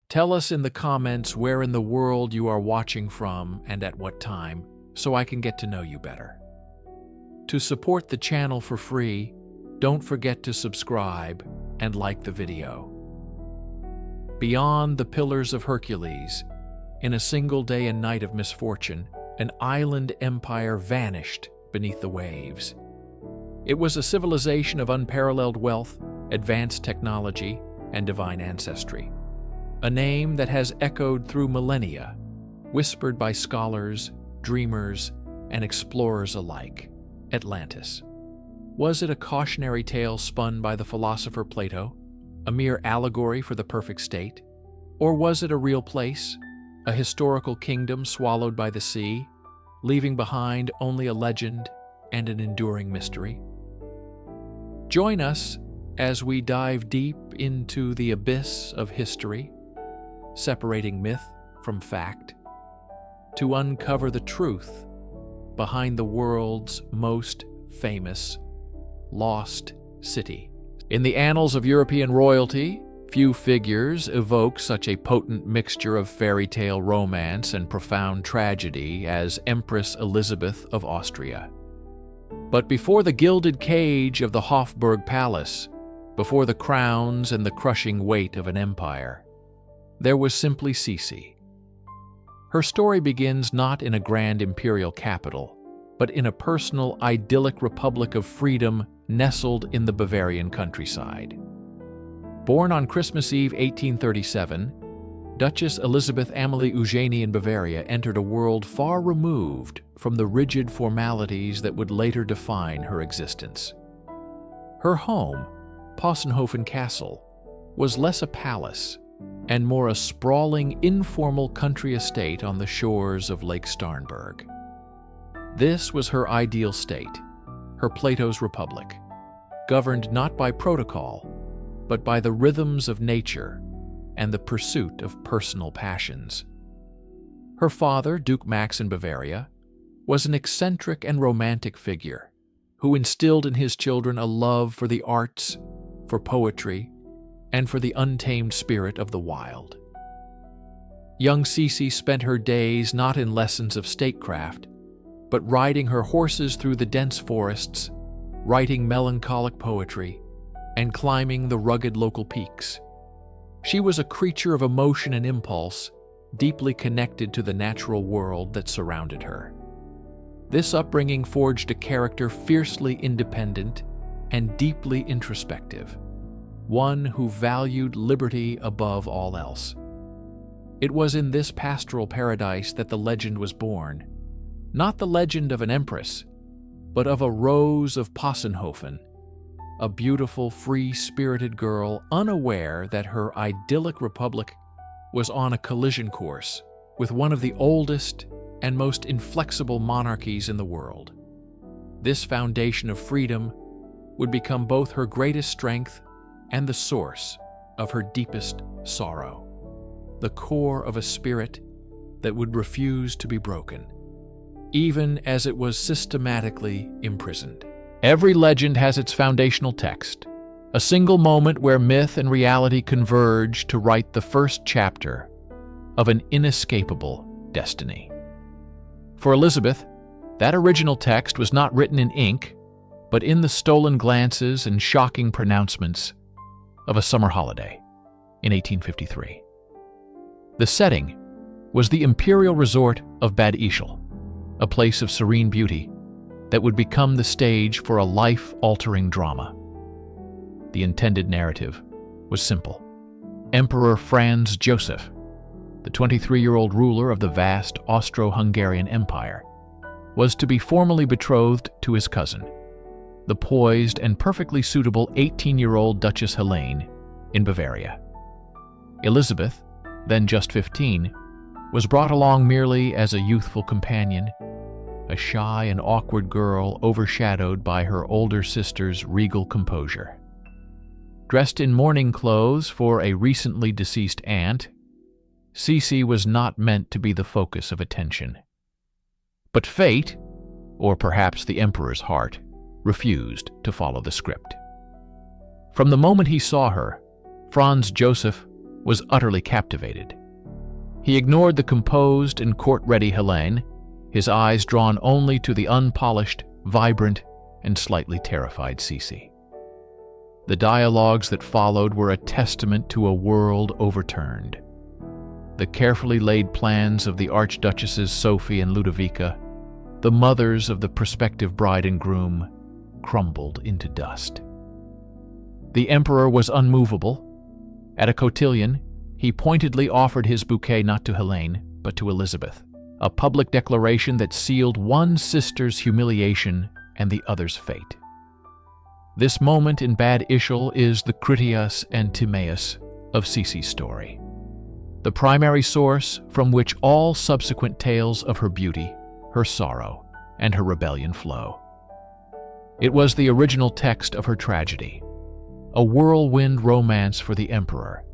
Tell us in the comments where in the world you are watching from and at what time, so I can get to know you better. To support the channel for free, don't forget to subscribe and like the video. Beyond the Pillars of Hercules, in a single day and night of misfortune, an island empire vanished beneath the waves. It was a civilization of unparalleled wealth, advanced technology, and divine ancestry. A name that has echoed through millennia, whispered by scholars, dreamers, and explorers alike: Atlantis. Was it a cautionary tale spun by the philosopher Plato, a mere allegory for the perfect state? Or was it a real place, a historical kingdom swallowed by the sea, leaving behind only a legend and an enduring mystery? Join us as we dive deep into the abyss of history, separating myth from fact, to uncover the truth behind the world's most famous lost city. In the annals of European royalty, few figures evoke such a potent mixture of fairy tale romance and profound tragedy as Empress Elizabeth of Austria. But before the gilded cage of the Hofburg Palace, before the crowns and the crushing weight of an empire, there was simply Sisi. Her story begins not in a grand imperial capital, but in a personal, idyllic republic of freedom nestled in the Bavarian countryside. Born on Christmas Eve 1837, Duchess Elizabeth Amalie Eugenie in Bavaria entered a world far removed from the rigid formalities that would later define her existence. Her home, Possenhofen Castle, was less a palace and more a sprawling, informal country estate on the shores of Lake Starnberg. This was her ideal state, her Plato's republic, governed not by protocol, but by the rhythms of nature and the pursuit of personal passions. Her father, Duke Max in Bavaria, was an eccentric and romantic figure who instilled in his children a love for the arts, for poetry, and for the untamed spirit of the wild. Young Sisi spent her days not in lessons of statecraft, but riding her horses through the dense forests, writing melancholic poetry, and climbing the rugged local peaks. She was a creature of emotion and impulse, deeply connected to the natural world that surrounded her. This upbringing forged a character fiercely independent and deeply introspective, one who valued liberty above all else. It was in this pastoral paradise that the legend was born, not the legend of an empress, but of a Rose of Possenhofen, a beautiful, free-spirited girl unaware that her idyllic republic was on a collision course with one of the oldest and most inflexible monarchies in the world. This foundation of freedom would become both her greatest strength and the source of her deepest sorrow, the core of a spirit that would refuse to be broken, even as it was systematically imprisoned. Every legend has its foundational text, a single moment where myth and reality converge to write the first chapter of an inescapable destiny. For Elizabeth, that original text was not written in ink, but in the stolen glances and shocking pronouncements of a summer holiday in 1853. The setting was the imperial resort of Bad Ischl, a place of serene beauty that would become the stage for a life-altering drama. The intended narrative was simple. Emperor Franz Joseph, the 23-year-old ruler of the vast Austro-Hungarian Empire, was to be formally betrothed to his cousin, the poised and perfectly suitable 18-year-old Duchess Helene in Bavaria. Elizabeth, then just 15, was brought along merely as a youthful companion, a shy and awkward girl overshadowed by her older sister's regal composure. Dressed in mourning clothes for a recently deceased aunt, Sisi was not meant to be the focus of attention. But fate, or perhaps the emperor's heart, refused to follow the script. From the moment he saw her, Franz Joseph was utterly captivated. He ignored the composed and court-ready Helene, his eyes drawn only to the unpolished, vibrant, and slightly terrified Sisi. The dialogues that followed were a testament to a world overturned. The carefully laid plans of the archduchesses Sophie and Ludovica, the mothers of the prospective bride and groom, crumbled into dust. The emperor was unmovable. At a cotillion, he pointedly offered his bouquet not to Helene, but to Elizabeth, a public declaration that sealed one sister's humiliation and the other's fate. This moment in Bad Ischl is the Critias and Timaeus of Sisi's story, the primary source from which all subsequent tales of her beauty, her sorrow, and her rebellion flow. It was the original text of her tragedy, a whirlwind romance for the emperor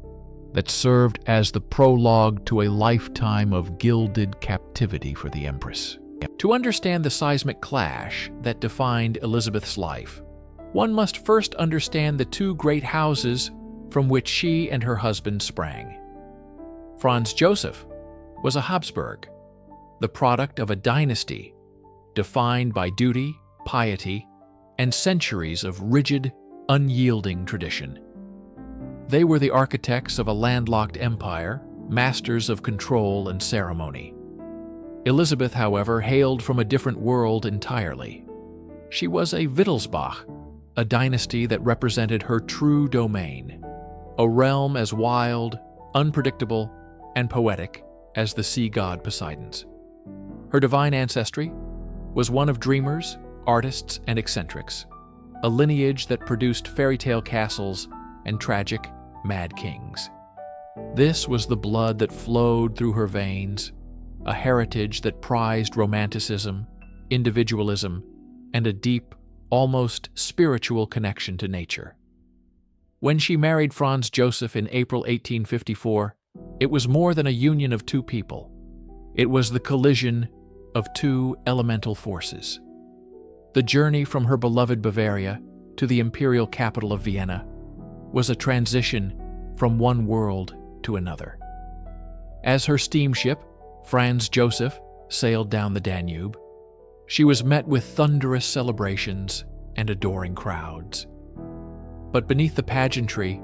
that served as the prologue to a lifetime of gilded captivity for the empress. To understand the seismic clash that defined Elizabeth's life, one must first understand the two great houses from which she and her husband sprang. Franz Joseph was a Habsburg, the product of a dynasty defined by duty, piety, and centuries of rigid, unyielding tradition. They were the architects of a landlocked empire, masters of control and ceremony. Elizabeth, however, hailed from a different world entirely. She was a Wittelsbach, a dynasty that represented her true domain, a realm as wild, unpredictable, and poetic as the sea god Poseidon's. Her divine ancestry was one of dreamers, artists, and eccentrics, a lineage that produced fairy tale castles and tragic, mad kings. This was the blood that flowed through her veins, a heritage that prized romanticism, individualism, and a deep, almost spiritual connection to nature. When she married Franz Joseph in April 1854, it was more than a union of two people. It was the collision of two elemental forces. The journey from her beloved Bavaria to the imperial capital of Vienna was a transition from one world to another. As her steamship, Franz Joseph, sailed down the Danube, she was met with thunderous celebrations and adoring crowds. But beneath the pageantry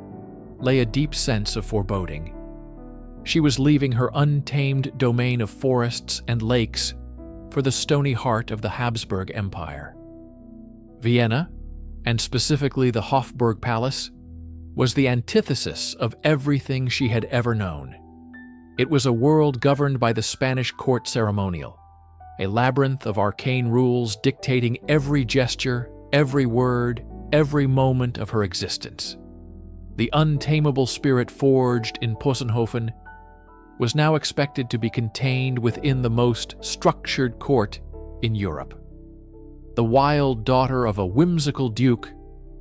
lay a deep sense of foreboding. She was leaving her untamed domain of forests and lakes for the stony heart of the Habsburg Empire. Vienna, and specifically the Hofburg Palace, was the antithesis of everything she had ever known. It was a world governed by the Spanish court ceremonial, a labyrinth of arcane rules dictating every gesture, every word, every moment of her existence. The untamable spirit forged in Possenhofen was now expected to be contained within the most structured court in Europe. The wild daughter of a whimsical duke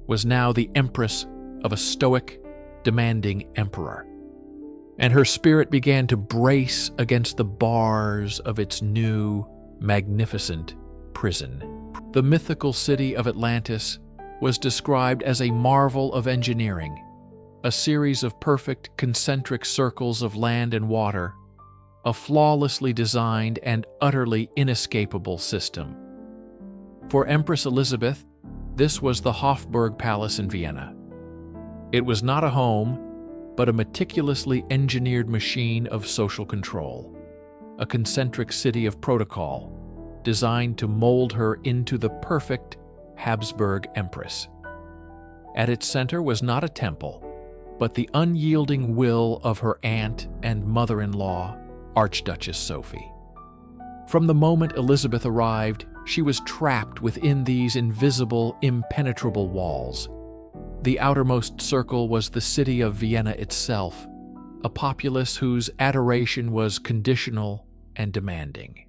was now the empress of a stoic, demanding emperor, and her spirit began to brace against the bars of its new, magnificent prison. The mythical city of Atlantis was described as a marvel of engineering, a series of perfect concentric circles of land and water, a flawlessly designed and utterly inescapable system. For Empress Elizabeth, this was the Hofburg Palace in Vienna. It was not a home, but a meticulously engineered machine of social control, a concentric city of protocol, designed to mold her into the perfect Habsburg empress. At its center was not a temple, but the unyielding will of her aunt and mother-in-law, Archduchess Sophie. From the moment Elizabeth arrived, she was trapped within these invisible, impenetrable walls. The outermost circle was the city of Vienna itself, a populace whose adoration was conditional and demanding.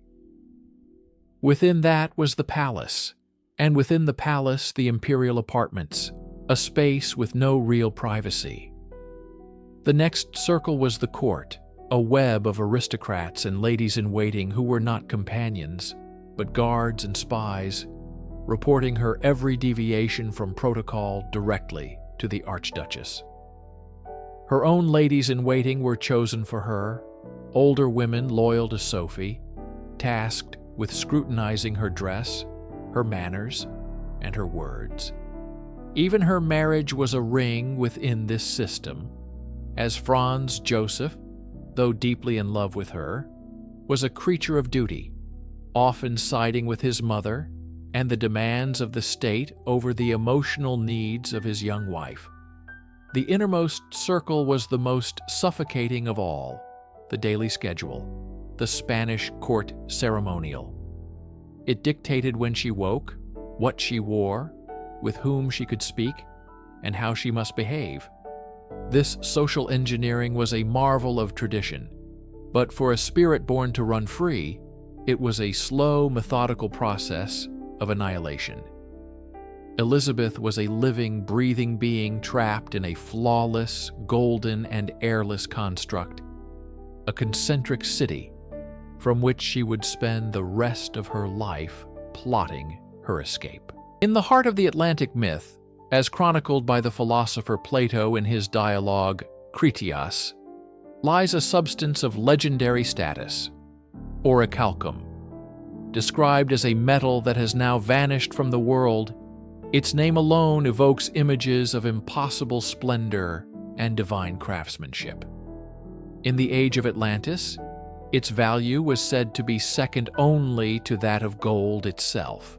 Within that was the palace, and within the palace the imperial apartments, a space with no real privacy. The next circle was the court, a web of aristocrats and ladies-in-waiting who were not companions, but guards and spies, reporting her every deviation from protocol directly to the Archduchess. Her own ladies-in-waiting were chosen for her, older women loyal to Sophie, tasked with scrutinizing her dress, her manners, and her words. Even her marriage was a ring within this system, as Franz Joseph, though deeply in love with her, was a creature of duty, often siding with his mother and the demands of the state over the emotional needs of his young wife. The innermost circle was the most suffocating of all, the daily schedule, the Spanish court ceremonial. It dictated when she woke, what she wore, with whom she could speak, and how she must behave. This social engineering was a marvel of tradition, but for a spirit born to run free, it was a slow, methodical process of annihilation. Elizabeth was a living, breathing being trapped in a flawless, golden, and airless construct, a concentric city from which she would spend the rest of her life plotting her escape. In the heart of the Atlantic myth, as chronicled by the philosopher Plato in his dialogue Critias, lies a substance of legendary status, Orichalcum. Described as a metal that has now vanished from the world, its name alone evokes images of impossible splendor and divine craftsmanship. In the age of Atlantis, its value was said to be second only to that of gold itself,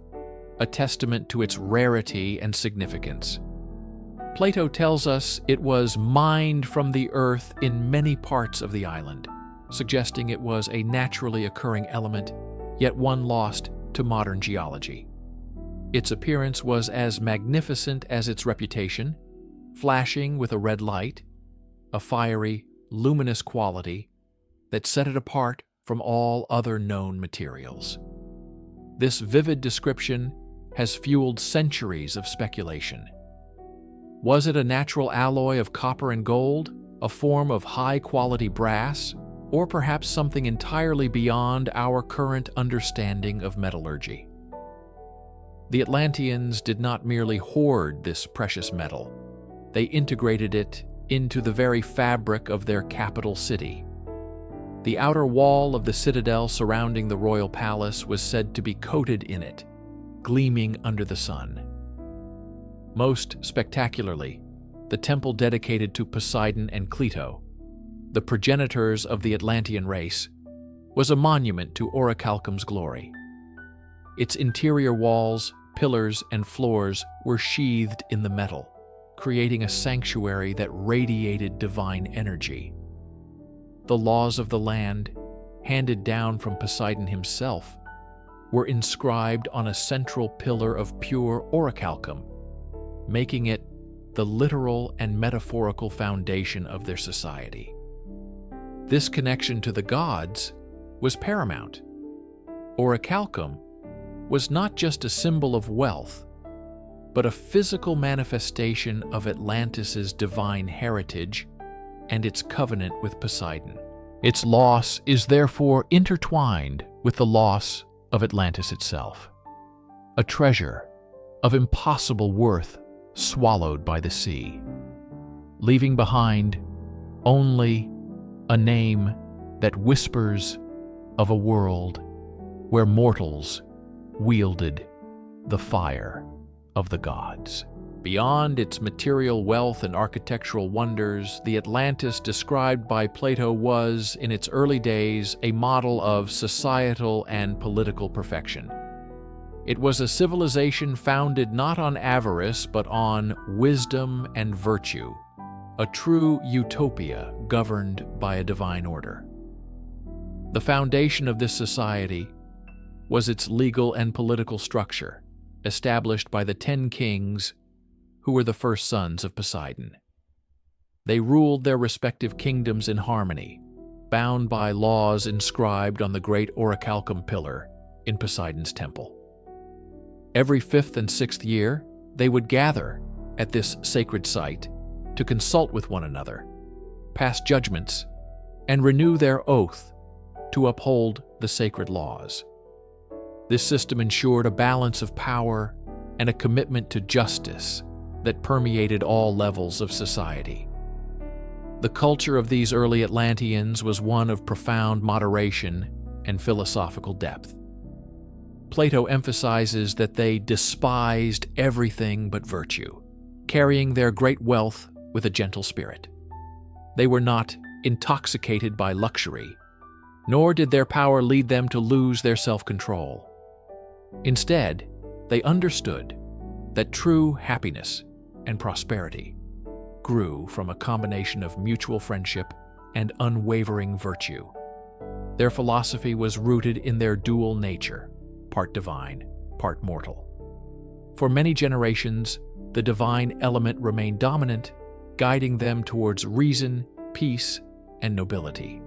a testament to its rarity and significance. Plato tells us it was mined from the earth in many parts of the island, suggesting it was a naturally occurring element, yet one lost to modern geology. Its appearance was as magnificent as its reputation, flashing with a red light, a fiery, luminous quality that set it apart from all other known materials. This vivid description has fueled centuries of speculation. Was it a natural alloy of copper and gold, a form of high-quality brass, or perhaps something entirely beyond our current understanding of metallurgy? The Atlanteans did not merely hoard this precious metal, they integrated it into the very fabric of their capital city. The outer wall of the citadel surrounding the royal palace was said to be coated in it, gleaming under the sun. Most spectacularly, the temple dedicated to Poseidon and Cleito, the progenitors of the Atlantean race, was a monument to Orichalcum's glory. Its interior walls, pillars, and floors were sheathed in the metal, creating a sanctuary that radiated divine energy. The laws of the land, handed down from Poseidon himself, were inscribed on a central pillar of pure orichalcum, making it the literal and metaphorical foundation of their society. This connection to the gods was paramount. Orichalcum was not just a symbol of wealth, but a physical manifestation of Atlantis's divine heritage and its covenant with Poseidon. Its loss is therefore intertwined with the loss of Atlantis itself, a treasure of impossible worth swallowed by the sea, leaving behind only a name that whispers of a world where mortals wielded the fire of the gods. Beyond its material wealth and architectural wonders, the Atlantis described by Plato was, in its early days, a model of societal and political perfection. It was a civilization founded not on avarice but on wisdom and virtue, a true utopia governed by a divine order. The foundation of this society was its legal and political structure, established by the 10 kings who were the first sons of Poseidon. They ruled their respective kingdoms in harmony, bound by laws inscribed on the great Orichalcum pillar in Poseidon's temple. Every 5th and 6th year, they would gather at this sacred site to consult with one another, pass judgments, and renew their oath to uphold the sacred laws. This system ensured a balance of power and a commitment to justice that permeated all levels of society. The culture of these early Atlanteans was one of profound moderation and philosophical depth. Plato emphasizes that they despised everything but virtue, carrying their great wealth with a gentle spirit. They were not intoxicated by luxury, nor did their power lead them to lose their self-control. Instead, they understood that true happiness and prosperity grew from a combination of mutual friendship and unwavering virtue. Their philosophy was rooted in their dual nature, part divine, part mortal. For many generations, the divine element remained dominant, guiding them towards reason, peace, and nobility.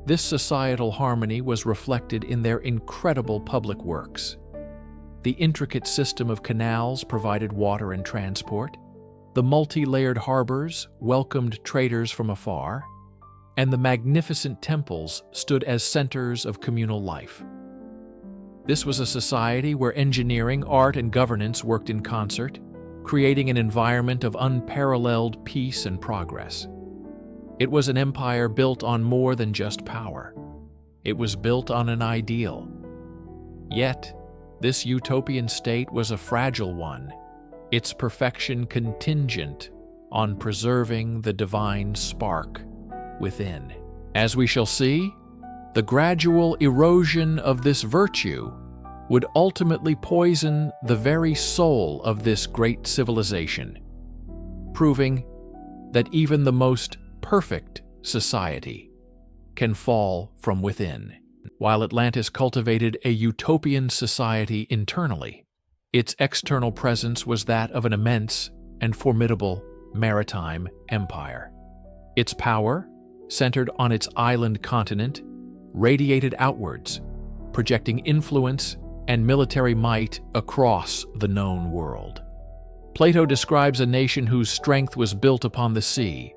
This societal harmony was reflected in their incredible public works. The intricate system of canals provided water and transport, the multi-layered harbors welcomed traders from afar, and the magnificent temples stood as centers of communal life. This was a society where engineering, art, and governance worked in concert, creating an environment of unparalleled peace and progress. It was an empire built on more than just power. It was built on an ideal. Yet, this utopian state was a fragile one, its perfection contingent on preserving the divine spark within. As we shall see, the gradual erosion of this virtue would ultimately poison the very soul of this great civilization, proving that even the most perfect society can fall from within. While Atlantis cultivated a utopian society internally, its external presence was that of an immense and formidable maritime empire. Its power, centered on its island continent, radiated outwards, projecting influence and military might across the known world. Plato describes a nation whose strength was built upon the sea,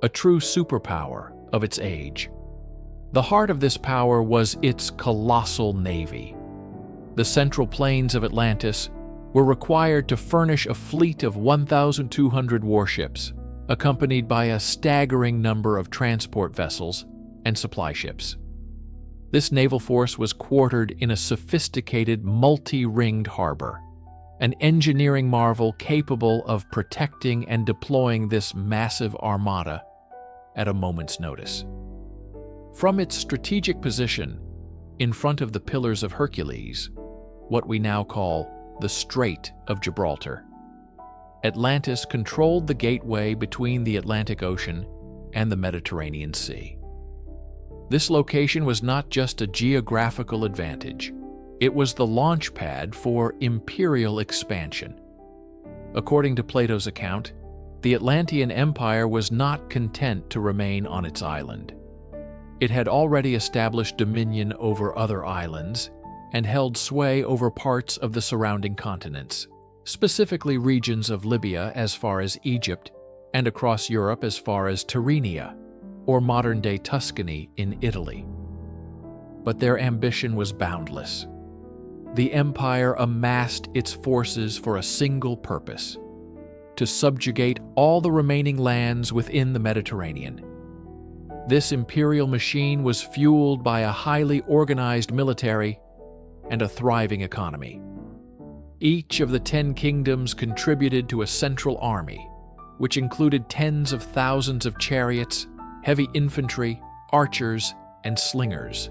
a true superpower of its age. The heart of this power was its colossal navy. The central plains of Atlantis were required to furnish a fleet of 1,200 warships, accompanied by a staggering number of transport vessels and supply ships. This naval force was quartered in a sophisticated, multi-ringed harbor, an engineering marvel capable of protecting and deploying this massive armada at a moment's notice. From its strategic position in front of the Pillars of Hercules, what we now call the Strait of Gibraltar, Atlantis controlled the gateway between the Atlantic Ocean and the Mediterranean Sea. This location was not just a geographical advantage, it was the launch pad for imperial expansion. According to Plato's account, the Atlantean Empire was not content to remain on its island. It had already established dominion over other islands and held sway over parts of the surrounding continents, specifically regions of Libya as far as Egypt and across Europe as far as Tyrrhenia, or modern-day Tuscany in Italy. But their ambition was boundless. The empire amassed its forces for a single purpose: to subjugate all the remaining lands within the Mediterranean. This imperial machine was fueled by a highly organized military and a thriving economy. Each of the 10 kingdoms contributed to a central army, which included tens of thousands of chariots, heavy infantry, archers, and slingers.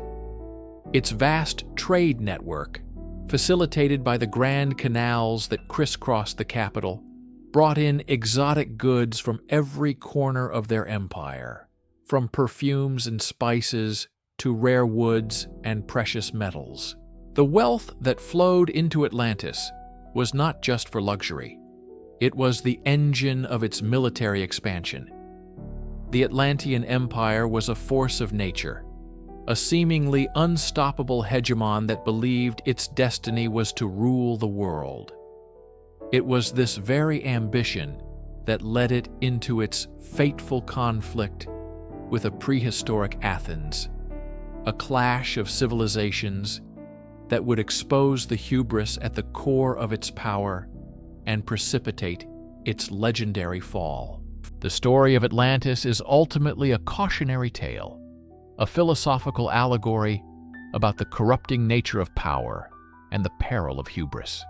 Its vast trade network, facilitated by the grand canals that crisscrossed the capital, brought in exotic goods from every corner of their empire, from perfumes and spices to rare woods and precious metals. The wealth that flowed into Atlantis was not just for luxury. It was the engine of its military expansion. The Atlantean Empire was a force of nature, a seemingly unstoppable hegemon that believed its destiny was to rule the world. It was this very ambition that led it into its fateful conflict with a prehistoric Athens, a clash of civilizations that would expose the hubris at the core of its power and precipitate its legendary fall. The story of Atlantis is ultimately a cautionary tale, a philosophical allegory about the corrupting nature of power and the peril of hubris.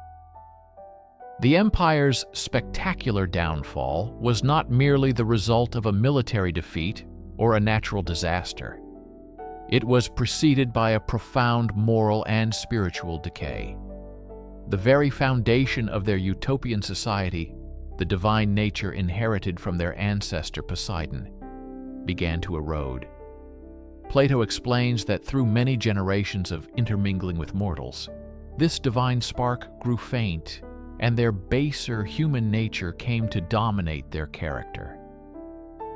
The empire's spectacular downfall was not merely the result of a military defeat or a natural disaster. It was preceded by a profound moral and spiritual decay. The very foundation of their utopian society, the divine nature inherited from their ancestor Poseidon, began to erode. Plato explains that through many generations of intermingling with mortals, this divine spark grew faint, and their baser human nature came to dominate their character.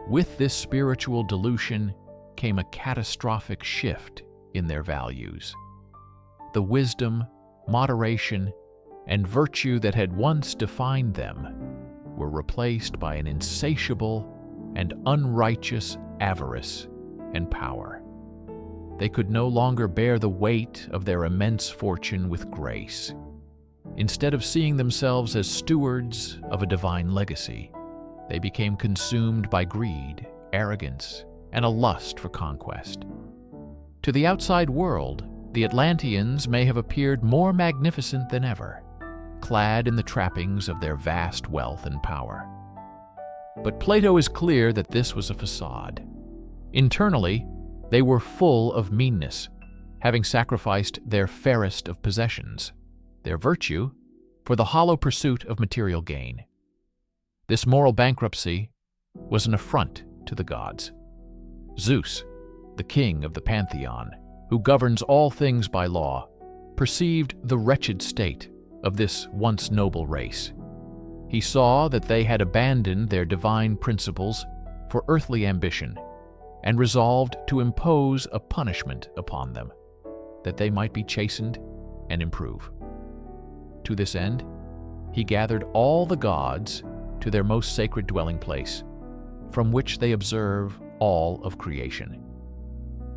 With this spiritual dilution came a catastrophic shift in their values. The wisdom, moderation, and virtue that had once defined them were replaced by an insatiable and unrighteous avarice and power. They could no longer bear the weight of their immense fortune with grace. Instead of seeing themselves as stewards of a divine legacy, they became consumed by greed, arrogance, and a lust for conquest. To the outside world, the Atlanteans may have appeared more magnificent than ever, clad in the trappings of their vast wealth and power. But Plato is clear that this was a facade. Internally, they were full of meanness, having sacrificed their fairest of possessions, their virtue, for the hollow pursuit of material gain. This moral bankruptcy was an affront to the gods. Zeus, the king of the pantheon, who governs all things by law, perceived the wretched state of this once noble race. He saw that they had abandoned their divine principles for earthly ambition and resolved to impose a punishment upon them, that they might be chastened and improve. To this end, he gathered all the gods to their most sacred dwelling place, from which they observe all of creation.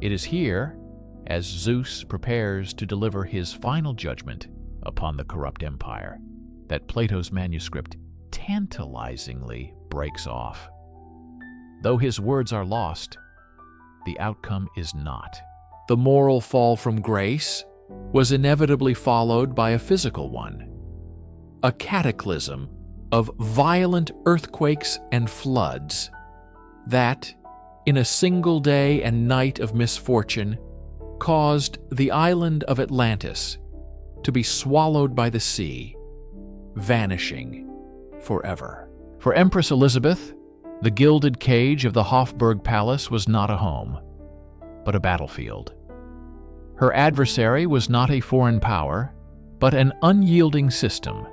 It is here, as Zeus prepares to deliver his final judgment upon the corrupt empire, that Plato's manuscript tantalizingly breaks off. Though his words are lost, the outcome is not. The moral fall from grace was inevitably followed by a physical one, a cataclysm of violent earthquakes and floods that, in a single day and night of misfortune, caused the island of Atlantis to be swallowed by the sea, vanishing forever. For Empress Elizabeth, the gilded cage of the Hofburg Palace was not a home, but a battlefield. Her adversary was not a foreign power, but an unyielding system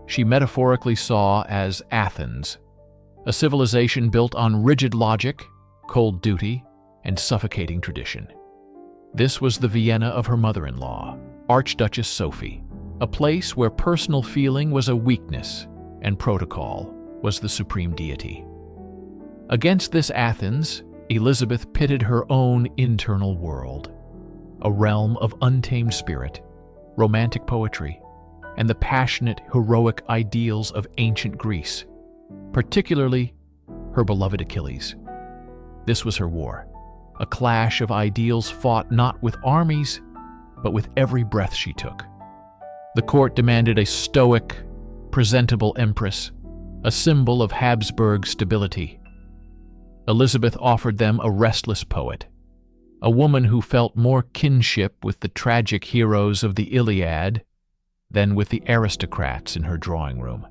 she metaphorically saw as Athens, a civilization built on rigid logic, cold duty, and suffocating tradition. This was the Vienna of her mother-in-law, Archduchess Sophie, a place where personal feeling was a weakness and protocol was the supreme deity. Against this Athens, Elizabeth pitted her own internal world, a realm of untamed spirit, romantic poetry, and the passionate, heroic ideals of ancient Greece, particularly her beloved Achilles. This was her war, a clash of ideals fought not with armies, but with every breath she took. The court demanded a stoic, presentable empress, a symbol of Habsburg stability. Elizabeth offered them a restless poet, a woman who felt more kinship with the tragic heroes of the Iliad than with the aristocrats in her drawing room.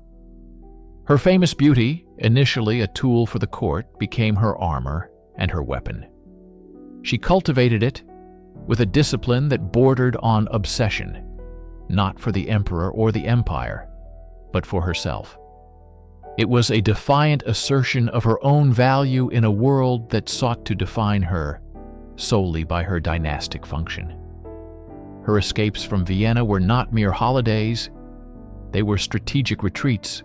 Her famous beauty, initially a tool for the court, became her armor and her weapon. She cultivated it with a discipline that bordered on obsession, not for the emperor or the empire, but for herself. It was a defiant assertion of her own value in a world that sought to define her solely by her dynastic function. Her escapes from Vienna were not mere holidays, they were strategic retreats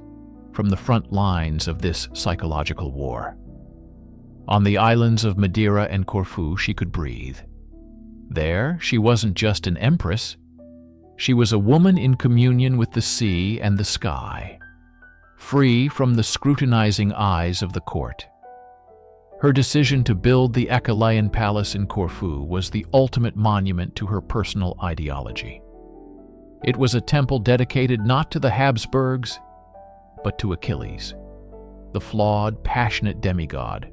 from the front lines of this psychological war. On the islands of Madeira and Corfu, she could breathe. There, she wasn't just an empress, she was a woman in communion with the sea and the sky, free from the scrutinizing eyes of the court. Her decision to build the Achaian Palace in Corfu was the ultimate monument to her personal ideology. It was a temple dedicated not to the Habsburgs, but to Achilles, the flawed, passionate demigod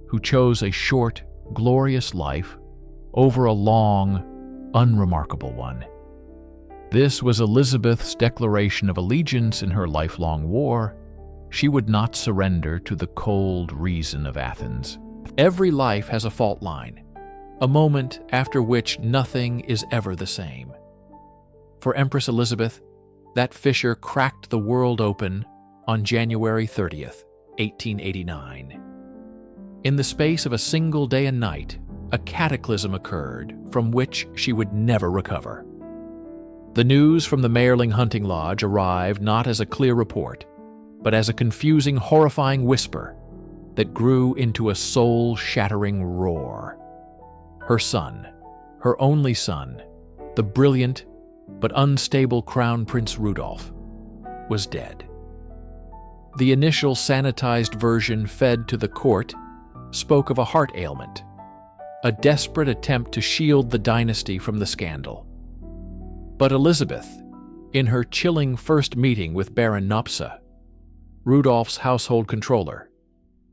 who chose a short, glorious life over a long, unremarkable one. This was Elizabeth's declaration of allegiance in her lifelong war. She would not surrender to the cold reason of Athens. Every life has a fault line, a moment after which nothing is ever the same. For Empress Elizabeth, that fissure cracked the world open on January 30th, 1889. In the space of a single day and night, a cataclysm occurred from which she would never recover. The news from the Mayerling hunting lodge arrived not as a clear report, but as a confusing, horrifying whisper that grew into a soul-shattering roar. Her son, her only son, the brilliant but unstable Crown Prince Rudolph, was dead. The initial sanitized version fed to the court spoke of a heart ailment, a desperate attempt to shield the dynasty from the scandal. But Elizabeth, in her chilling first meeting with Baron Nopsa, Rudolph's household controller,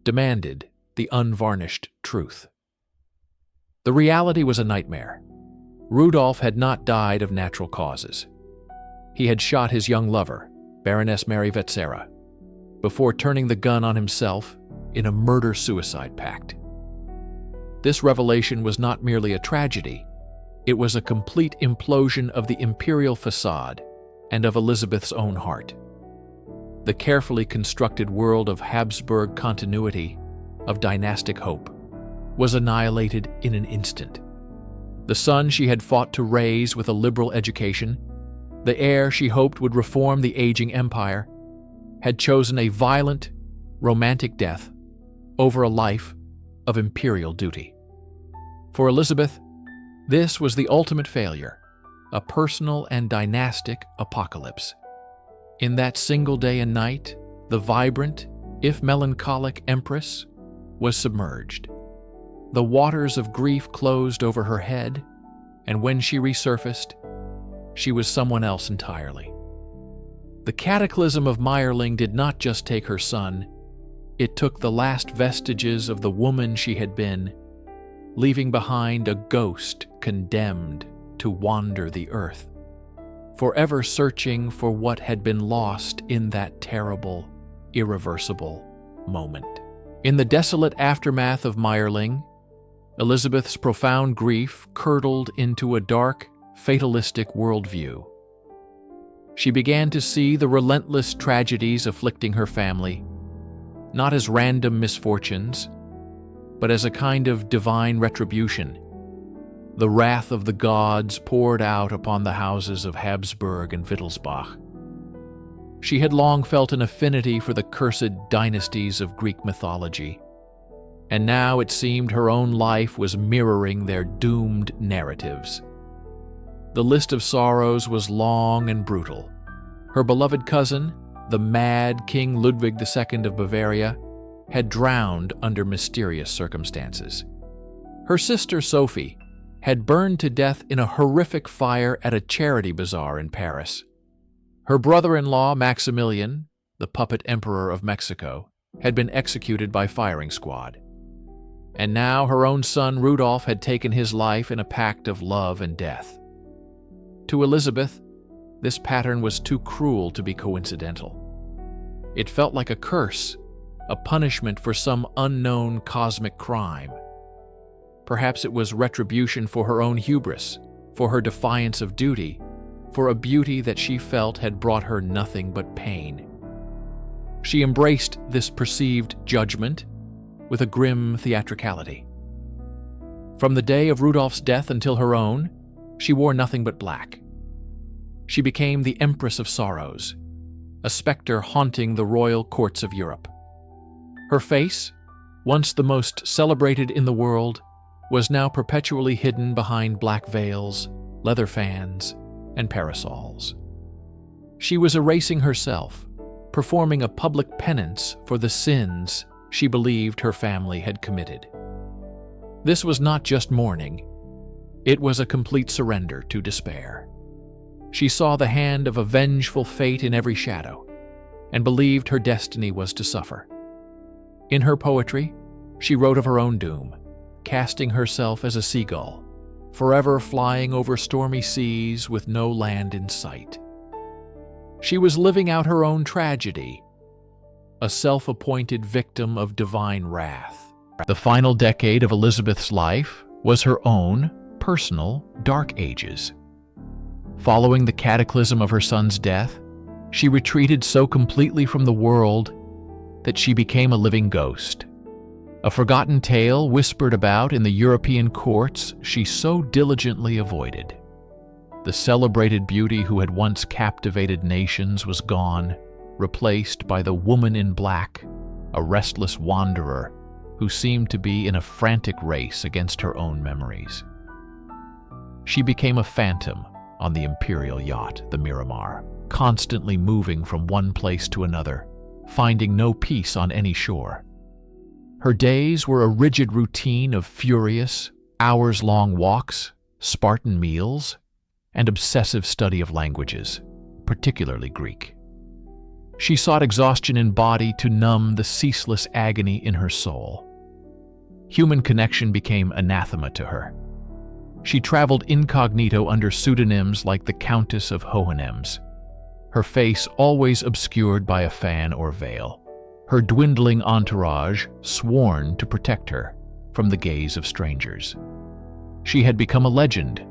demanded the unvarnished truth. The reality was a nightmare. Rudolph had not died of natural causes. He had shot his young lover, Baroness Mary Vetsera, before turning the gun on himself in a murder-suicide pact. This revelation was not merely a tragedy, it was a complete implosion of the imperial facade and of Elizabeth's own heart. The carefully constructed world of Habsburg continuity, of dynastic hope, was annihilated in an instant. The son she had fought to raise with a liberal education, the heir she hoped would reform the aging empire, had chosen a violent, romantic death over a life of imperial duty. For Elizabeth, this was the ultimate failure, a personal and dynastic apocalypse. In that single day and night, the vibrant, if melancholic empress was submerged. The waters of grief closed over her head, and when she resurfaced, she was someone else entirely. The cataclysm of Mayerling did not just take her son, it took the last vestiges of the woman she had been, leaving behind a ghost condemned to wander the earth, forever searching for what had been lost in that terrible, irreversible moment. In the desolate aftermath of Mayerling, Elizabeth's profound grief curdled into a dark, fatalistic worldview. She began to see the relentless tragedies afflicting her family, not as random misfortunes, but as a kind of divine retribution. The wrath of the gods poured out upon the houses of Habsburg and Wittelsbach. She had long felt an affinity for the cursed dynasties of Greek mythology, and now it seemed her own life was mirroring their doomed narratives. The list of sorrows was long and brutal. Her beloved cousin, the mad King Ludwig II of Bavaria, had drowned under mysterious circumstances. Her sister Sophie had burned to death in a horrific fire at a charity bazaar in Paris. Her brother-in-law Maximilian, the puppet emperor of Mexico, had been executed by firing squad. And now her own son Rudolph had taken his life in a pact of love and death. To Elizabeth, this pattern was too cruel to be coincidental. It felt like a curse, a punishment for some unknown cosmic crime. Perhaps it was retribution for her own hubris, for her defiance of duty, for a beauty that she felt had brought her nothing but pain. She embraced this perceived judgment with a grim theatricality. From the day of Rudolph's death until her own, she wore nothing but black. She became the Empress of Sorrows, a specter haunting the royal courts of Europe. Her face, once the most celebrated in the world, was now perpetually hidden behind black veils, leather fans, and parasols. She was erasing herself, performing a public penance for the sins she believed her family had committed. This was not just mourning, it was a complete surrender to despair. She saw the hand of a vengeful fate in every shadow, and believed her destiny was to suffer. In her poetry, she wrote of her own doom, casting herself as a seagull, forever flying over stormy seas with no land in sight. She was living out her own tragedy, a self-appointed victim of divine wrath. The final decade of Elizabeth's life was her own personal dark ages. Following the cataclysm of her son's death, she retreated so completely from the world that she became a living ghost. A forgotten tale whispered about in the European courts she so diligently avoided. The celebrated beauty who had once captivated nations was gone, replaced by the woman in black, a restless wanderer who seemed to be in a frantic race against her own memories. She became a phantom on the imperial yacht, the Miramar, constantly moving from one place to another, finding no peace on any shore. Her days were a rigid routine of furious, hours-long walks, Spartan meals, and obsessive study of languages, particularly Greek. She sought exhaustion in body to numb the ceaseless agony in her soul. Human connection became anathema to her. She traveled incognito under pseudonyms like the Countess of Hohenems, her face always obscured by a fan or veil, her dwindling entourage sworn to protect her from the gaze of strangers. She had become a legend,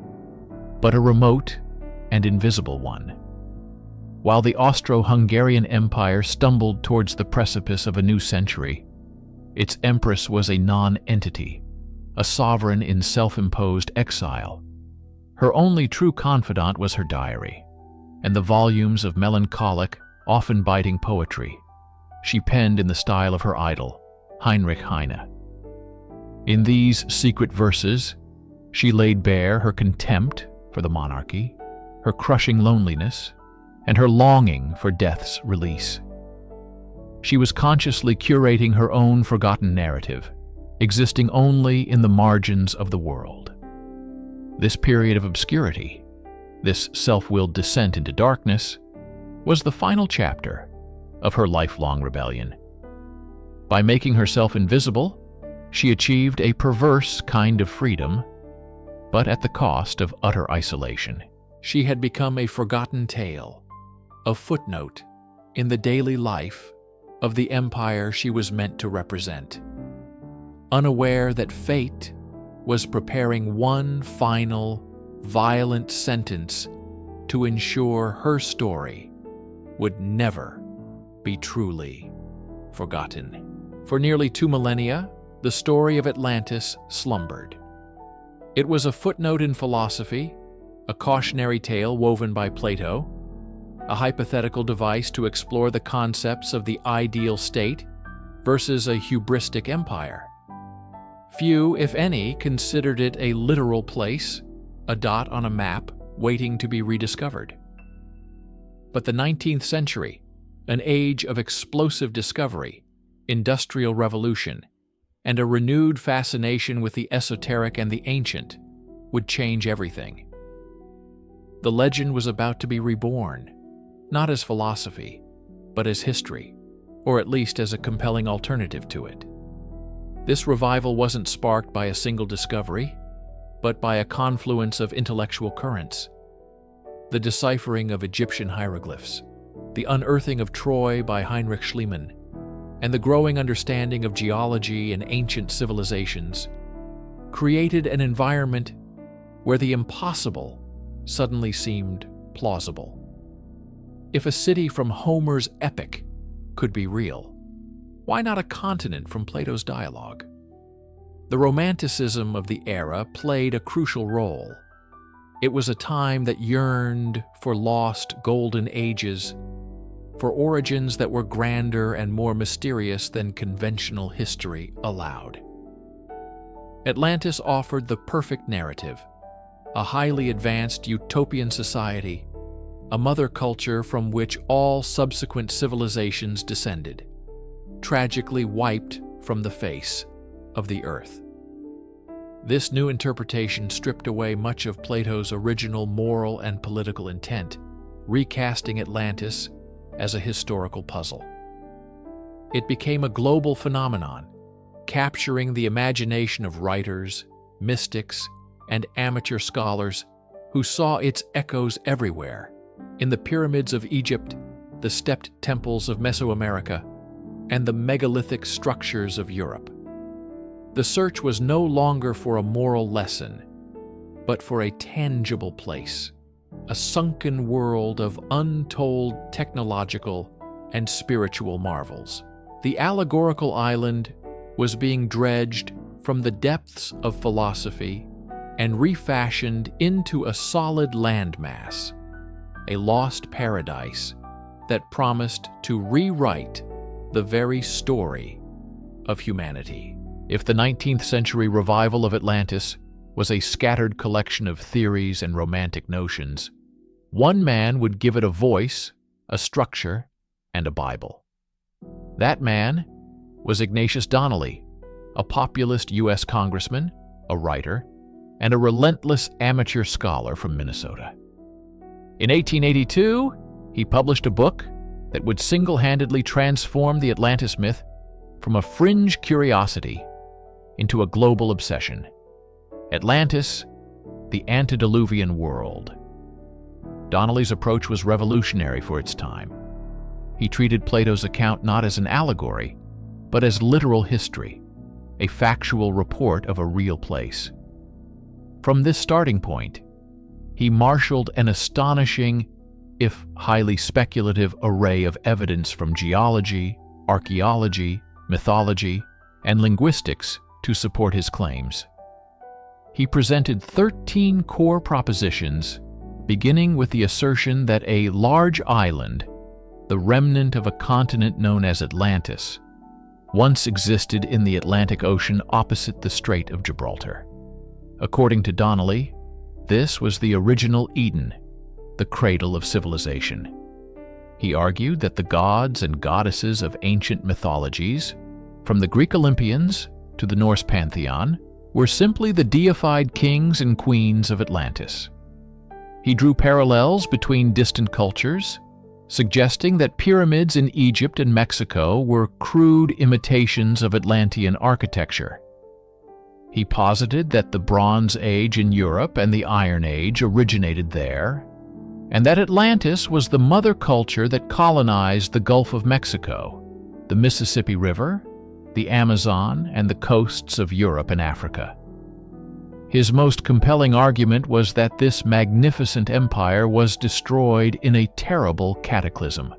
but a remote and invisible one. While the Austro-Hungarian Empire stumbled towards the precipice of a new century, its empress was a non-entity, a sovereign in self-imposed exile. Her only true confidant was her diary, and the volumes of melancholic, often biting poetry she penned in the style of her idol, Heinrich Heine. In these secret verses, she laid bare her contempt for the monarchy, her crushing loneliness, and her longing for death's release. She was consciously curating her own forgotten narrative, existing only in the margins of the world. This period of obscurity, this self-willed descent into darkness, was the final chapter of her lifelong rebellion. By making herself invisible, she achieved a perverse kind of freedom, but at the cost of utter isolation. She had become a forgotten tale, a footnote in the daily life of the empire she was meant to represent, unaware that fate was preparing one final, violent sentence to ensure her story would never be truly forgotten. For nearly 2 millennia, the story of Atlantis slumbered. It was a footnote in philosophy, a cautionary tale woven by Plato, a hypothetical device to explore the concepts of the ideal state versus a hubristic empire. Few, if any, considered it a literal place, a dot on a map waiting to be rediscovered. But the 19th century, an age of explosive discovery, industrial revolution, and a renewed fascination with the esoteric and the ancient, would change everything. The legend was about to be reborn, not as philosophy, but as history, or at least as a compelling alternative to it. This revival wasn't sparked by a single discovery, but by a confluence of intellectual currents. The deciphering of Egyptian hieroglyphs, the unearthing of Troy by Heinrich Schliemann, and the growing understanding of geology and ancient civilizations created an environment where the impossible suddenly seemed plausible. If a city from Homer's epic could be real, why not a continent from Plato's dialogue? The romanticism of the era played a crucial role. It was a time that yearned for lost golden ages, for origins that were grander and more mysterious than conventional history allowed. Atlantis offered the perfect narrative, a highly advanced utopian society, a mother culture from which all subsequent civilizations descended, tragically wiped from the face of the earth. This new interpretation stripped away much of Plato's original moral and political intent, recasting Atlantis as a historical puzzle. It became a global phenomenon, capturing the imagination of writers, mystics, and amateur scholars who saw its echoes everywhere, in the pyramids of Egypt, the stepped temples of Mesoamerica, and the megalithic structures of Europe. The search was no longer for a moral lesson, but for a tangible place, a sunken world of untold technological and spiritual marvels. The allegorical island was being dredged from the depths of philosophy and refashioned into a solid landmass, a lost paradise that promised to rewrite the very story of humanity. If the 19th century revival of Atlantis was a scattered collection of theories and romantic notions, one man would give it a voice, a structure, and a Bible. That man was Ignatius Donnelly, a populist U.S. congressman, a writer, and a relentless amateur scholar from Minnesota. In 1882, he published a book that would single-handedly transform the Atlantis myth from a fringe curiosity into a global obsession. Atlantis, the antediluvian world. Donnelly's approach was revolutionary for its time. He treated Plato's account not as an allegory, but as literal history, a factual report of a real place. From this starting point, he marshaled an astonishing, if highly speculative, array of evidence from geology, archaeology, mythology, and linguistics to support his claims. He presented 13 core propositions, beginning with the assertion that a large island, the remnant of a continent known as Atlantis, once existed in the Atlantic Ocean opposite the Strait of Gibraltar. According to Donnelly, this was the original Eden, the cradle of civilization. He argued that the gods and goddesses of ancient mythologies, from the Greek Olympians to the Norse pantheon, were simply the deified kings and queens of Atlantis. He drew parallels between distant cultures, suggesting that pyramids in Egypt and Mexico were crude imitations of Atlantean architecture. He posited that the Bronze Age in Europe and the Iron Age originated there, and that Atlantis was the mother culture that colonized the Gulf of Mexico, the Mississippi River, the Amazon, and the coasts of Europe and Africa. His most compelling argument was that this magnificent empire was destroyed in a terrible cataclysm,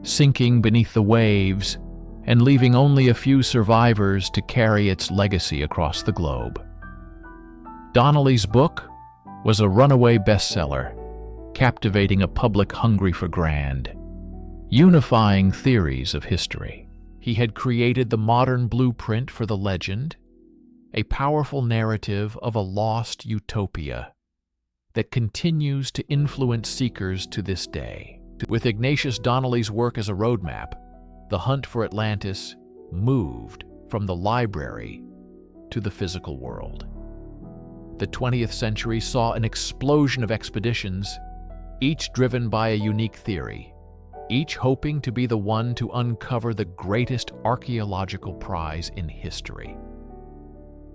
sinking beneath the waves and leaving only a few survivors to carry its legacy across the globe. Donnelly's book was a runaway bestseller, captivating a public hungry for grand, unifying theories of history. He had created the modern blueprint for the legend, a powerful narrative of a lost utopia that continues to influence seekers to this day. With Ignatius Donnelly's work as a roadmap, the hunt for Atlantis moved from the library to the physical world. The 20th century saw an explosion of expeditions, each driven by a unique theory, each hoping to be the one to uncover the greatest archaeological prize in history.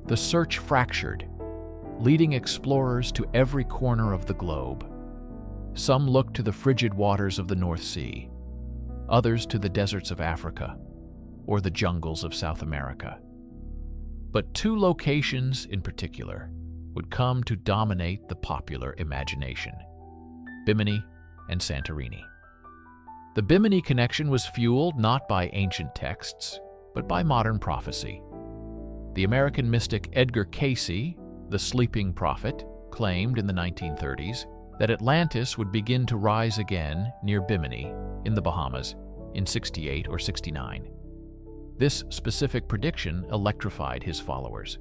The search fractured, leading explorers to every corner of the globe. Some looked to the frigid waters of the North Sea, others to the deserts of Africa or the jungles of South America. But two locations in particular would come to dominate the popular imagination: Bimini and Santorini. The Bimini connection was fueled not by ancient texts, but by modern prophecy. The American mystic Edgar Cayce, the sleeping prophet, claimed in the 1930s that Atlantis would begin to rise again near Bimini in the Bahamas in 68 or 69. This specific prediction electrified his followers.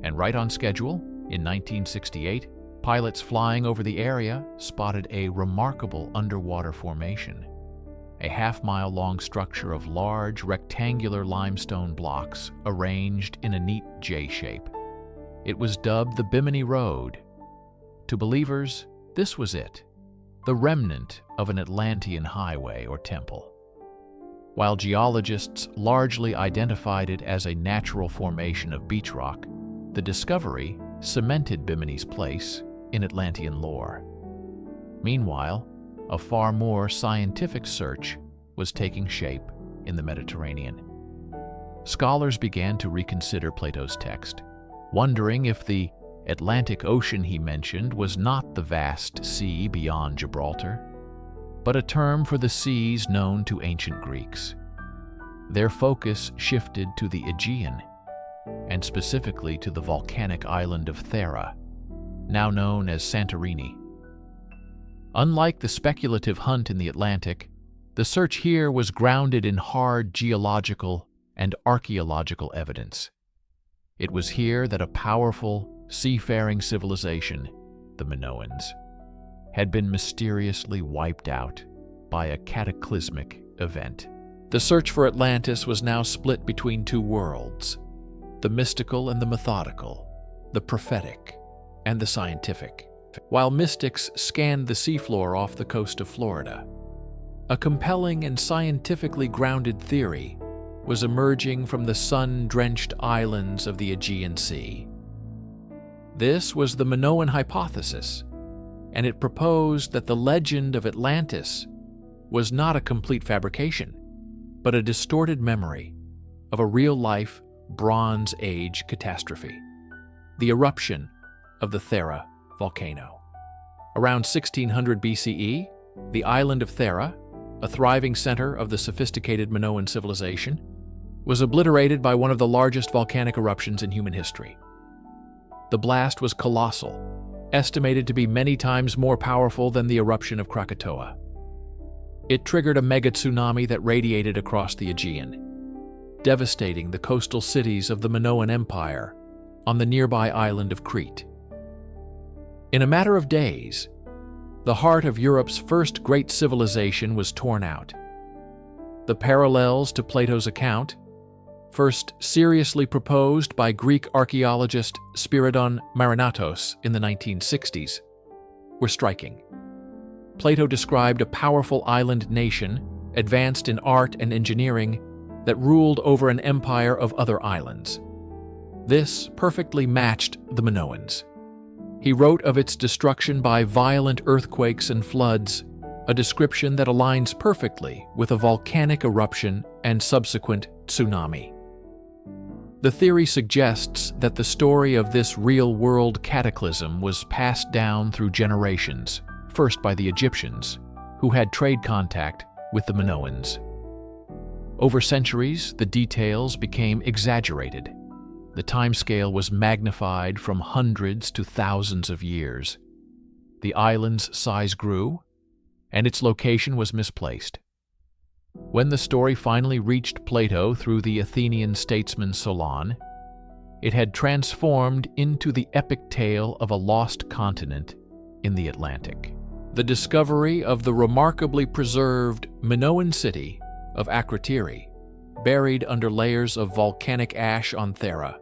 And right on schedule, in 1968, pilots flying over the area spotted a remarkable underwater formation. a half-mile-long structure of large rectangular limestone blocks arranged in a neat J shape. It was dubbed the Bimini Road. To believers, this was it, the remnant of an Atlantean highway or temple. While geologists largely identified it as a natural formation of beach rock, the discovery cemented Bimini's place in Atlantean lore. Meanwhile, a far more scientific search was taking shape in the Mediterranean. Scholars began to reconsider Plato's text, wondering if the Atlantic Ocean he mentioned was not the vast sea beyond Gibraltar, but a term for the seas known to ancient Greeks. Their focus shifted to the Aegean, and specifically to the volcanic island of Thera, now known as Santorini. Unlike the speculative hunt in the Atlantic, the search here was grounded in hard geological and archaeological evidence. It was here that a powerful, seafaring civilization, the Minoans, had been mysteriously wiped out by a cataclysmic event. The search for Atlantis was now split between two worlds, the mystical and the methodical, the prophetic and the scientific. While mystics scanned the seafloor off the coast of Florida, a compelling and scientifically grounded theory was emerging from the sun-drenched islands of the Aegean Sea. This was the Minoan Hypothesis, and it proposed that the legend of Atlantis was not a complete fabrication, but a distorted memory of a real-life Bronze Age catastrophe, the eruption of the Thera volcano. Around 1600 BCE, the island of Thera, a thriving center of the sophisticated Minoan civilization, was obliterated by one of the largest volcanic eruptions in human history. The blast was colossal, estimated to be many times more powerful than the eruption of Krakatoa. It triggered a mega tsunami that radiated across the Aegean, devastating the coastal cities of the Minoan Empire on the nearby island of Crete. In a matter of days, the heart of Europe's first great civilization was torn out. The parallels to Plato's account, first seriously proposed by Greek archaeologist Spiridon Marinatos in the 1960s, were striking. Plato described a powerful island nation, advanced in art and engineering, that ruled over an empire of other islands. This perfectly matched the Minoans. He wrote of its destruction by violent earthquakes and floods, a description that aligns perfectly with a volcanic eruption and subsequent tsunami. The theory suggests that the story of this real-world cataclysm was passed down through generations, first by the Egyptians, who had trade contact with the Minoans. Over centuries, the details became exaggerated. The timescale was magnified from hundreds to thousands of years. The island's size grew, and its location was misplaced. When the story finally reached Plato through the Athenian statesman Solon, it had transformed into the epic tale of a lost continent in the Atlantic. The discovery of the remarkably preserved Minoan city of Akrotiri, buried under layers of volcanic ash on Thera,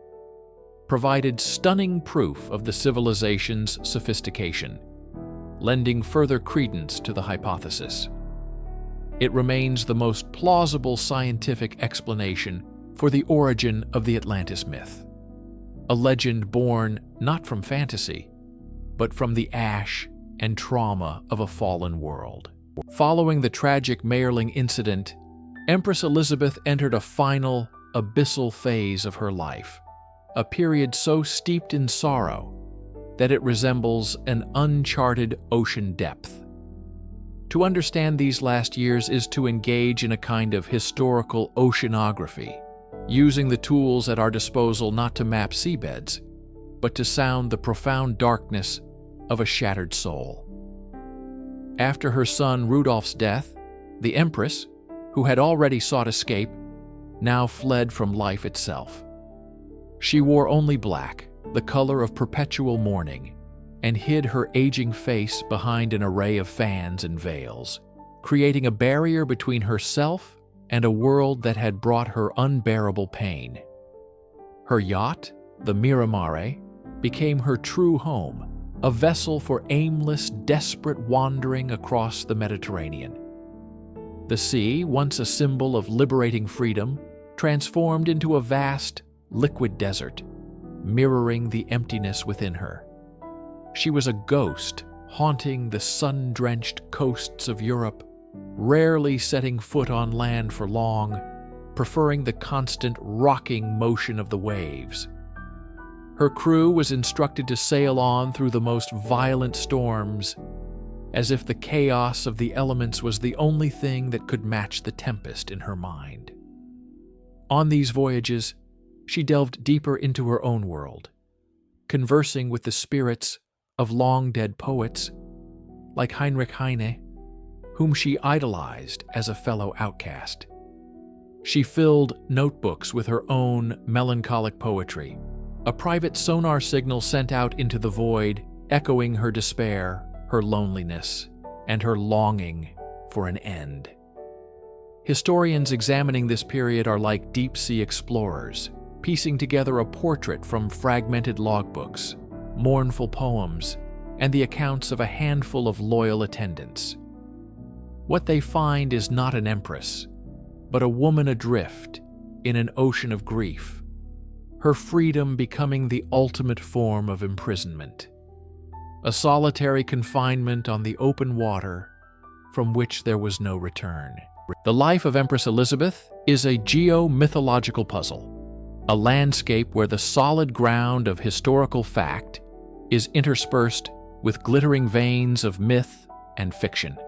provided stunning proof of the civilization's sophistication, lending further credence to the hypothesis. It remains the most plausible scientific explanation for the origin of the Atlantis myth, a legend born not from fantasy, but from the ash and trauma of a fallen world. Following the tragic Mayerling incident, Empress Elizabeth entered a final, abyssal phase of her life, a period so steeped in sorrow that it resembles an uncharted ocean depth. To understand these last years is to engage in a kind of historical oceanography, using the tools at our disposal not to map seabeds, but to sound the profound darkness of a shattered soul. After her son Rudolph's death, the Empress, who had already sought escape, now fled from life itself. She wore only black, the color of perpetual mourning, and hid her aging face behind an array of fans and veils, creating a barrier between herself and a world that had brought her unbearable pain. Her yacht, the Miramare, became her true home, a vessel for aimless, desperate wandering across the Mediterranean. The sea, once a symbol of liberating freedom, transformed into a vast, liquid desert, mirroring the emptiness within her. She was a ghost, haunting the sun-drenched coasts of Europe, rarely setting foot on land for long, preferring the constant rocking motion of the waves. Her crew was instructed to sail on through the most violent storms, as if the chaos of the elements was the only thing that could match the tempest in her mind. On these voyages, she delved deeper into her own world, conversing with the spirits of long-dead poets like Heinrich Heine, whom she idolized as a fellow outcast. She filled notebooks with her own melancholic poetry, a private sonar signal sent out into the void, echoing her despair, her loneliness, and her longing for an end. Historians examining this period are like deep-sea explorers, piecing together a portrait from fragmented logbooks, mournful poems, and the accounts of a handful of loyal attendants. What they find is not an empress, but a woman adrift in an ocean of grief, her freedom becoming the ultimate form of imprisonment, a solitary confinement on the open water from which there was no return. The life of Empress Elizabeth is a geo-mythological puzzle, a landscape where the solid ground of historical fact is interspersed with glittering veins of myth and fiction.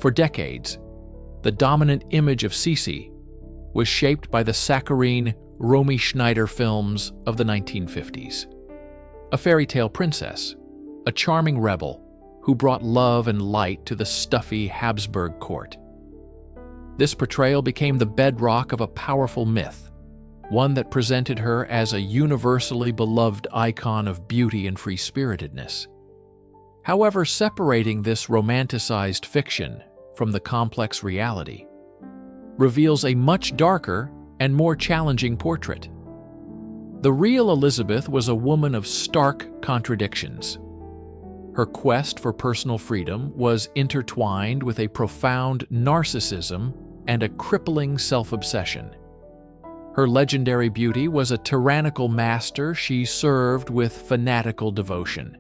For decades, the dominant image of Sisi was shaped by the saccharine Romy Schneider films of the 1950s. A fairy tale princess, a charming rebel who brought love and light to the stuffy Habsburg court. This portrayal became the bedrock of a powerful myth, one that presented her as a universally beloved icon of beauty and free-spiritedness. However, separating this romanticized fiction from the complex reality reveals a much darker and more challenging portrait. The real Elizabeth was a woman of stark contradictions. Her quest for personal freedom was intertwined with a profound narcissism and a crippling self-obsession. Her legendary beauty was a tyrannical master she served with fanatical devotion.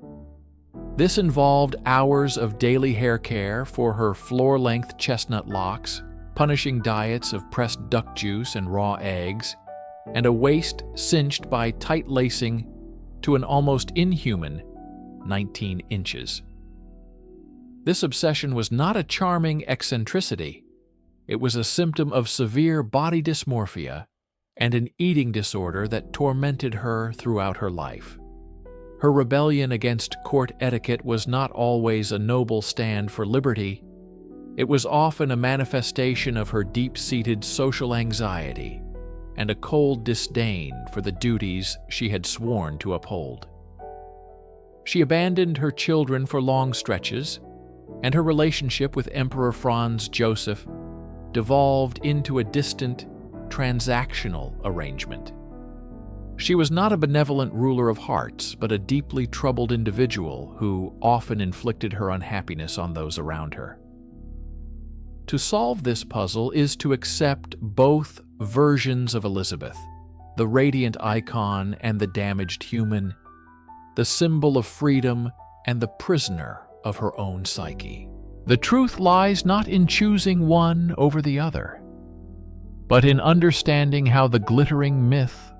This involved hours of daily hair care for her floor-length chestnut locks, punishing diets of pressed duck juice and raw eggs, and a waist cinched by tight lacing to an almost inhuman 19 inches. This obsession was not a charming eccentricity. It was a symptom of severe body dysmorphia and an eating disorder that tormented her throughout her life. Her rebellion against court etiquette was not always a noble stand for liberty. It was often a manifestation of her deep-seated social anxiety and a cold disdain for the duties she had sworn to uphold. She abandoned her children for long stretches, and her relationship with Emperor Franz Joseph devolved into a distant, transactional arrangement. She was not a benevolent ruler of hearts, but a deeply troubled individual who often inflicted her unhappiness on those around her. To solve this puzzle is to accept both versions of Elizabeth, the radiant icon and the damaged human, the symbol of freedom and the prisoner of her own psyche. The truth lies not in choosing one over the other, but in understanding how the glittering myth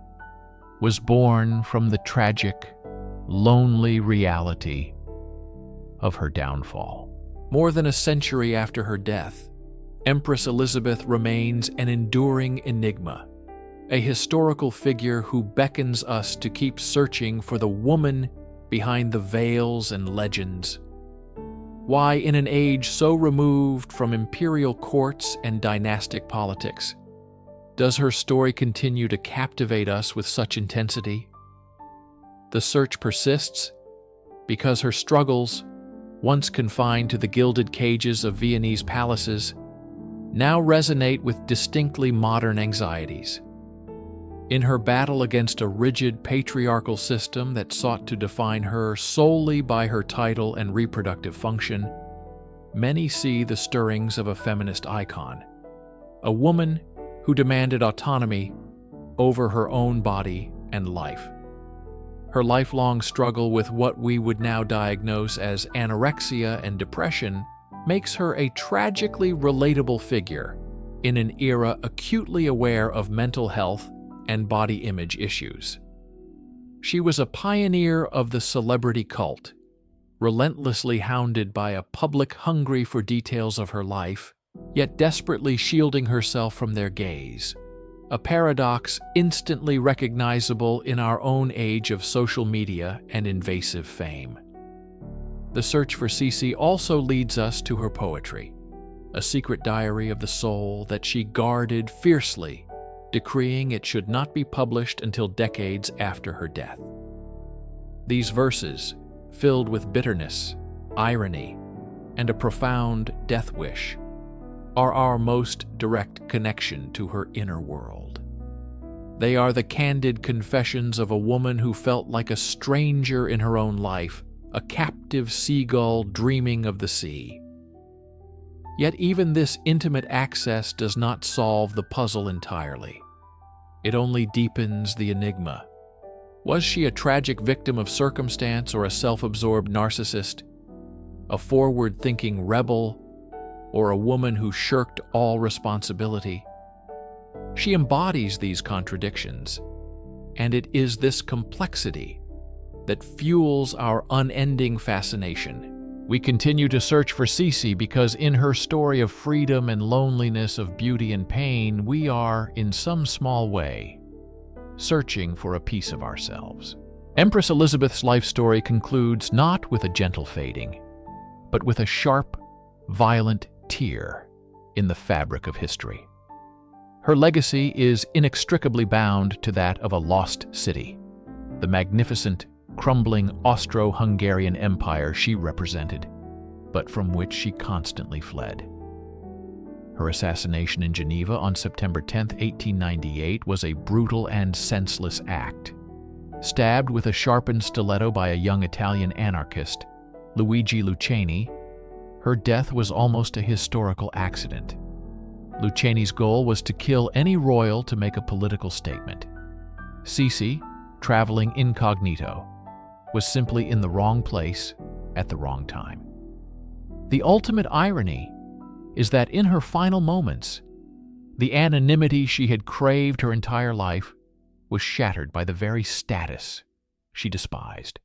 was born from the tragic, lonely reality of her downfall. More than a century after her death, Empress Elizabeth remains an enduring enigma, a historical figure who beckons us to keep searching for the woman behind the veils and legends. Why, in an age so removed from imperial courts and dynastic politics, does her story continue to captivate us with such intensity? The search persists because her struggles, once confined to the gilded cages of Viennese palaces, now resonate with distinctly modern anxieties. In her battle against a rigid patriarchal system that sought to define her solely by her title and reproductive function, many see the stirrings of a feminist icon, a woman who demanded autonomy over her own body and life. Her lifelong struggle with what we would now diagnose as anorexia and depression makes her a tragically relatable figure in an era acutely aware of mental health and body image issues. She was a pioneer of the celebrity cult, relentlessly hounded by a public hungry for details of her life, yet desperately shielding herself from their gaze, a paradox instantly recognizable in our own age of social media and invasive fame. The search for Sisi also leads us to her poetry, a secret diary of the soul that she guarded fiercely, decreeing it should not be published until decades after her death. These verses, filled with bitterness, irony, and a profound death wish, are our most direct connection to her inner world. They are the candid confessions of a woman who felt like a stranger in her own life, a captive seagull dreaming of the sea. Yet even this intimate access does not solve the puzzle entirely. It only deepens the enigma. Was she a tragic victim of circumstance or a self-absorbed narcissist? A forward-thinking rebel, or a woman who shirked all responsibility? She embodies these contradictions, and it is this complexity that fuels our unending fascination. We continue to search for Sisi because in her story of freedom and loneliness, of beauty and pain, we are, in some small way, searching for a piece of ourselves. Empress Elizabeth's life story concludes not with a gentle fading, but with a sharp, violent tear in the fabric of history. Her legacy is inextricably bound to that of a lost city, the magnificent, crumbling Austro-Hungarian Empire she represented, but from which she constantly fled. Her assassination in Geneva on September 10, 1898, was a brutal and senseless act. Stabbed with a sharpened stiletto by a young Italian anarchist, Luigi Lucchini, her death was almost a historical accident. Lucchini's goal was to kill any royal to make a political statement. Sisi, traveling incognito, was simply in the wrong place at the wrong time. The ultimate irony is that in her final moments, the anonymity she had craved her entire life was shattered by the very status she despised.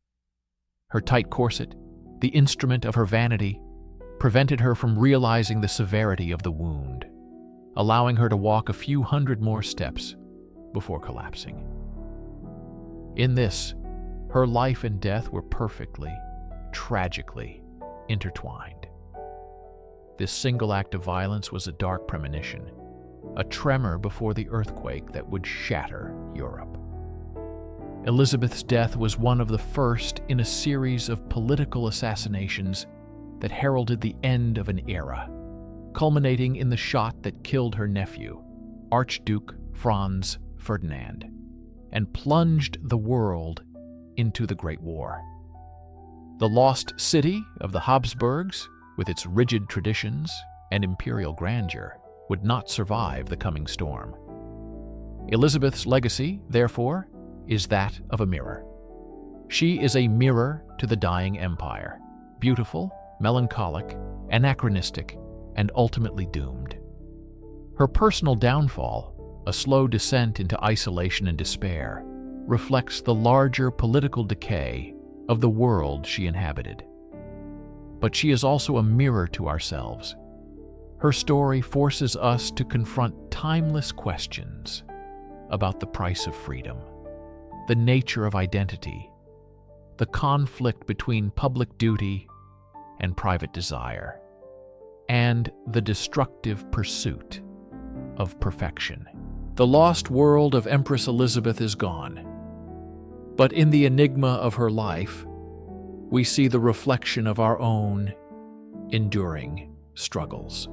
Her tight corset, the instrument of her vanity, prevented her from realizing the severity of the wound, allowing her to walk a few hundred more steps before collapsing. In this, her life and death were perfectly, tragically intertwined. This single act of violence was a dark premonition, a tremor before the earthquake that would shatter Europe. Elizabeth's death was one of the first in a series of political assassinations that heralded the end of an era, culminating in the shot that killed her nephew, Archduke Franz Ferdinand, and plunged the world into the Great War. The lost city of the Habsburgs, with its rigid traditions and imperial grandeur, would not survive the coming storm. Elizabeth's legacy, therefore, is that of a mirror. She is a mirror to the dying empire, beautiful, melancholic, anachronistic, and ultimately doomed. Her personal downfall, a slow descent into isolation and despair, reflects the larger political decay of the world she inhabited. But she is also a mirror to ourselves. Her story forces us to confront timeless questions about the price of freedom, the nature of identity, the conflict between public duty and private desire, and the destructive pursuit of perfection. The lost world of Empress Elizabeth is gone, but in the enigma of her life, we see the reflection of our own enduring struggles.